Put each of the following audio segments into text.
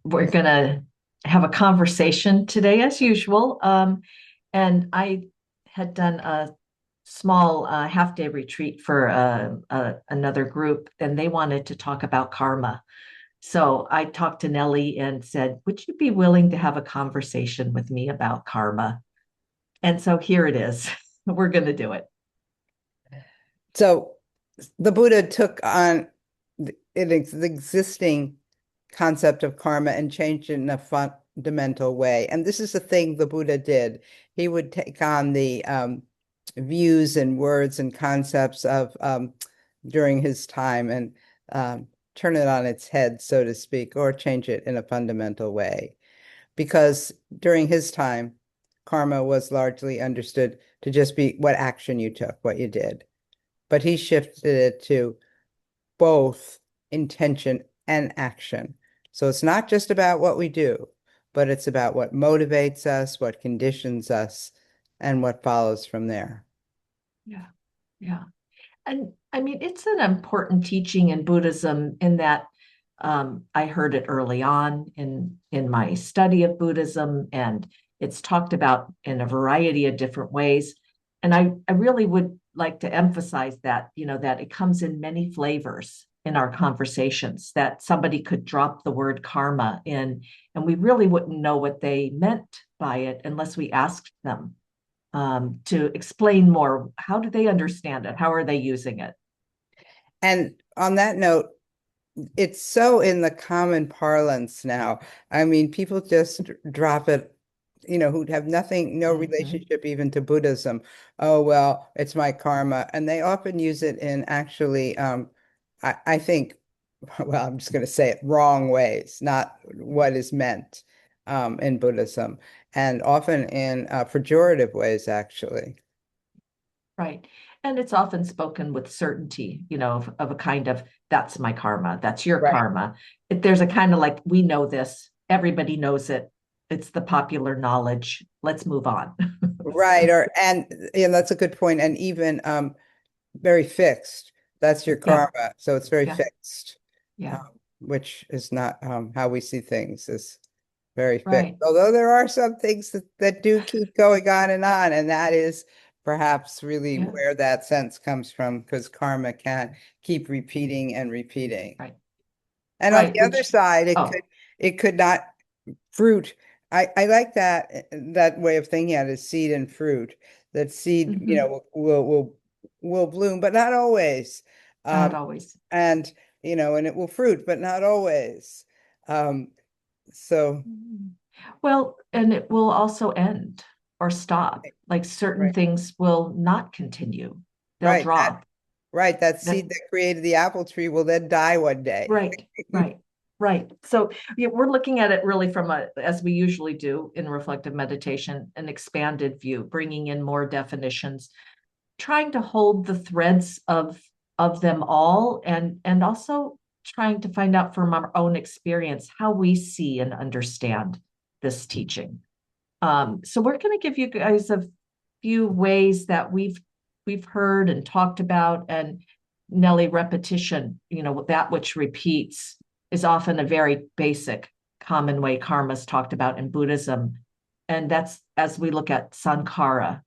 We're going to have a conversation today, as usual. And I had done a small half-day retreat for another group, and they wanted to talk about karma. So I talked to Nelly and said, "Would you be willing to have a conversation with me about karma?" And so here it is. We're going to do it. So the Buddha took on the existing concept of karma and changed it in a fundamental way. And this is the thing the Buddha did. He would take on the views and words and concepts of during his time and turn it on its head, so to speak, or change it in a fundamental way. Because during his time, karma was largely understood to just be what action you took, what you did. But he shifted it to both intention and action. So it's not just about what we do, but it's about what motivates us, what conditions us, and what follows from there. Yeah, yeah. And I mean, it's an important teaching in Buddhism in that I heard it early on in my study of Buddhism, and it's talked about in a variety of different ways. And I really would like to emphasize that, that it comes in many flavors in our conversations, that somebody could drop the word karma in, and we really wouldn't know what they meant by it unless we asked them to explain more. How do they understand it? How are they using it? And on that note, it's so in the common parlance now. I mean, people just drop it, who have nothing, no Mhm. relationship even to Buddhism. Oh, well, it's my karma. And they often use it in actually, I think, well, I'm just going to say it wrong ways, not what is meant in Buddhism, and often in pejorative ways, actually. Right. And it's often spoken with certainty, of a kind of, that's my karma, that's your Right. karma. There's a kind of like, we know this, everybody knows it. It's the popular knowledge. Let's move on. Right. And that's a good point. And even very fixed. That's your Yeah, karma. So it's very yeah, fixed, yeah. which is not how we see things, is very fixed. Right. Although there are some things that do keep going on, and that is perhaps really Yeah, where that sense comes from, because karma can keep repeating and repeating. right. And on Right. the other Which, side, oh, it could not fruit. I like that way of thinking at it, is seed and fruit. That seed, mhm. will bloom, but not always. Not Um, always. and and it will fruit, but not always. Um, so Mhm. Well, and it will also end or stop. Like certain right, things will not continue. They'll right, drop. that That seed that created the apple tree will then die one day. Right, right, right. So yeah, we're looking at it really from as we usually do in reflective meditation, an expanded view, bringing in more definitions, trying to hold the threads of them all, and also trying to find out from our own experience how we see and understand this teaching. So we're going to give you guys a few ways that we've heard and talked about. And Nelly, repetition, that which repeats is often a very basic common way karma is talked about in Buddhism. And that's as we look at sankhara,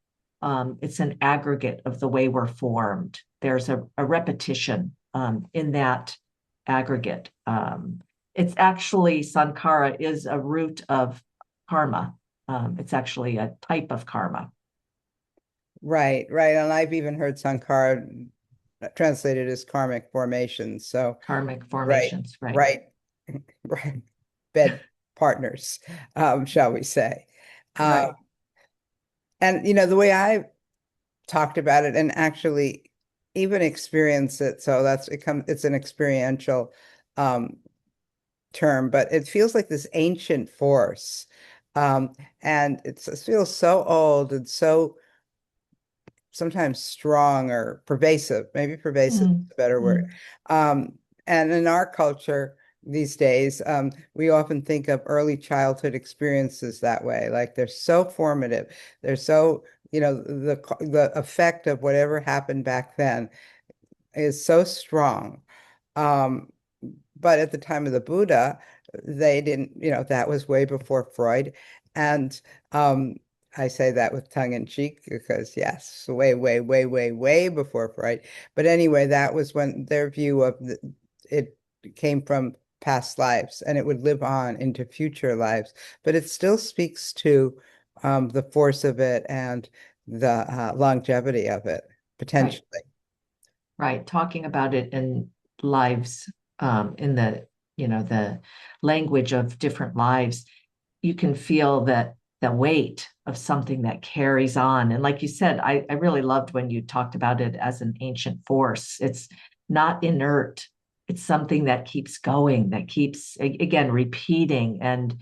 it's an aggregate of the way we're formed. There's a repetition in that aggregate. It's actually sankhara is a root of karma. It's actually a type of karma, Right, right. And I've even heard Sankara translated as karmic formation. So karmic right, formations, right? right, right. Bed partners, shall we say. Um, Right. and the way I talked about it and actually even experience it, so it's an experiential um term, but it feels like this ancient force. Um, and it feels so old and so sometimes strong or pervasive, maybe pervasive is Mm, a better word. mm, Um, and in our culture these days, we often think of early childhood experiences that way, like they're so formative. They're so, the effect of whatever happened back then is so strong. Um, but at the time of the Buddha, they didn't, that was way before Freud. And um, I say that with tongue in cheek because, yes, way, way, way, way, way before Freud. But anyway, that was when their view of it came from past lives and it would live on into future lives. But it still speaks to the force of it and the longevity of it, Right. potentially. Right. Talking about it in lives, in the, the language of different lives, you can feel that the weight of something that carries on. And like you said, I really loved when you talked about it as an ancient force. It's not inert. It's something that keeps going, that keeps, again, repeating. And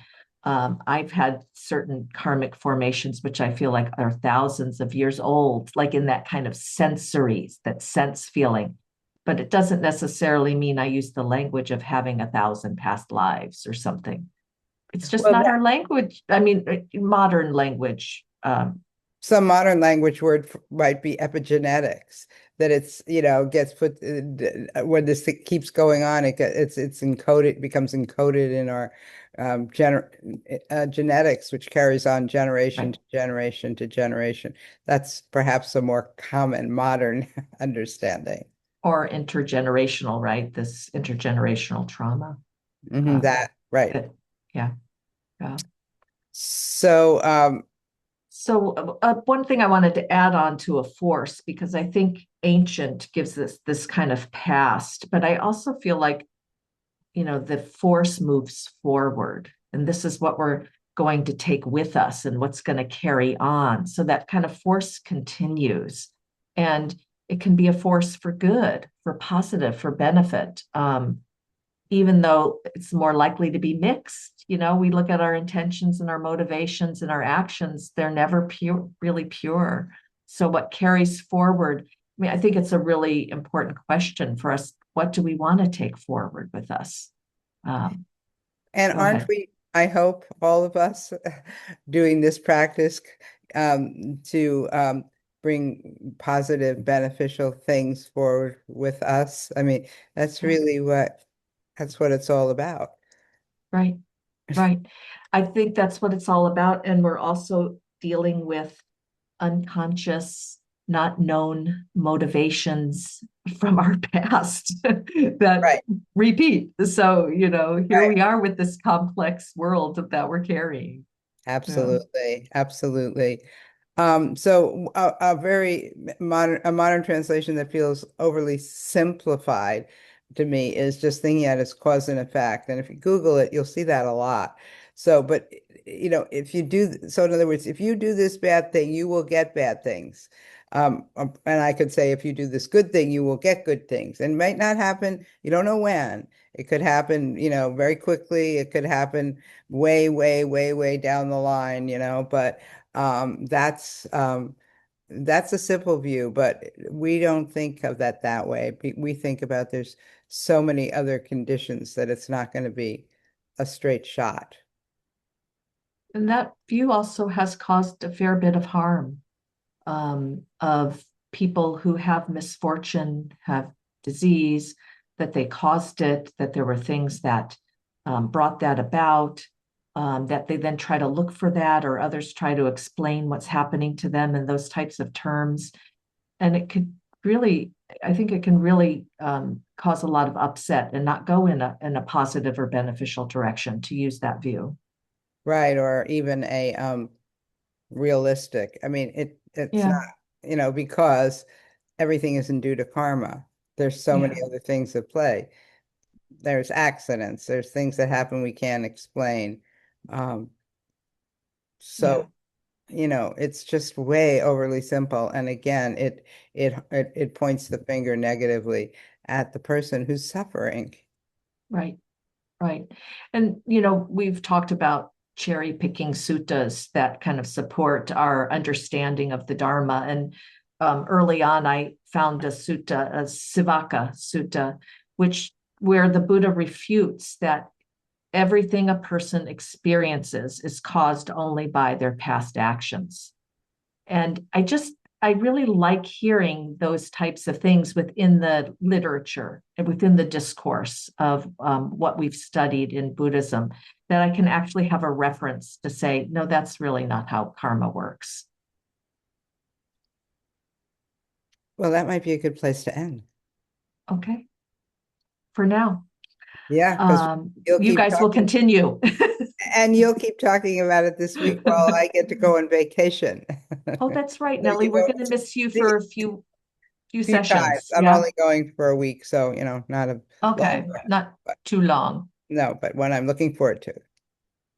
I've had certain karmic formations, which I feel like are thousands of years old, like in that kind of sensory, that sense feeling. But it doesn't necessarily mean I use the language of having 1,000 past lives or something. It's just Well, not our language. I mean, modern language. some modern language word might be epigenetics, that it's, gets put when this thing keeps going on, it's encoded, becomes encoded in our genetics, which carries on generation Right. to generation to generation. That's perhaps a more common modern understanding. Or intergenerational, right? This intergenerational trauma. Um, That, right. that, yeah. Yeah. So, So one thing I wanted to add on to a force, because I think ancient gives this kind of past, but I also feel like, the force moves forward, and this is what we're going to take with us and what's going to carry on. So that kind of force continues, and it can be a force for good, for positive, for benefit. Even though it's more likely to be mixed. We look at our intentions and our motivations and our actions, they're never pure, really pure. So, what carries forward? I mean, I think it's a really important question for us. What do we want to take forward with us? Um, and Go aren't ahead. we, I hope, all of us doing this practice to bring positive, beneficial things forward with us? I mean, that's Yeah, really that's what it's all about. right, right. I think that's what it's all about. And we're also dealing with unconscious, not known motivations from our past that Right, repeat. So, here right. we are with this complex world that we're carrying. Yeah. Absolutely, absolutely. So a very modern translation that feels overly simplified to me is just thinking at its cause and effect. And if you Google it, you'll see that a lot. So, but if you do, so in other words, if you do this bad thing, you will get bad things. And I could say, if you do this good thing, you will get good things. And it might not happen, you don't know when. It could happen, very quickly. It could happen way, way, way, way down the line, but um, that's um, that's a simple view, but we don't think of that way. We think about there's so many other conditions that it's not going to be a straight shot. And that view also has caused a fair bit of harm, of people who have misfortune, have disease, that they caused it, that there were things that brought that about, that they then try to look for that, or others try to explain what's happening to them in those types of terms. And it could really, I think it can really cause a lot of upset and not go in a positive or beneficial direction to use that view. Right, or even a realistic. I mean, it's not, Yeah, because everything isn't due to karma. There's so many yeah, other things at play. There's accidents, there's things that happen we can't explain. Um, yeah. so, it's just way overly simple. And again, it points the finger negatively at the person who's suffering. Right. Right. And, we've talked about cherry picking suttas that kind of support our understanding of the Dharma. And early on, I found a sutta, a Sivaka sutta, which where the Buddha refutes that everything a person experiences is caused only by their past actions. And I really like hearing those types of things within the literature and within the discourse of what we've studied in Buddhism, that I can actually have a reference to say, no, that's really not how karma works. Well, that might be a good place to end. Okay, for now. Yeah, because you'll You keep guys will talking continue. and you'll keep talking about it this week while I get to go on vacation. Oh, that's right, So, Nelly. We're going to miss you for a few few times. sessions. I'm Yeah. only going for a week, so not a long Okay. trip, Not but too long. no, but one I'm looking forward to.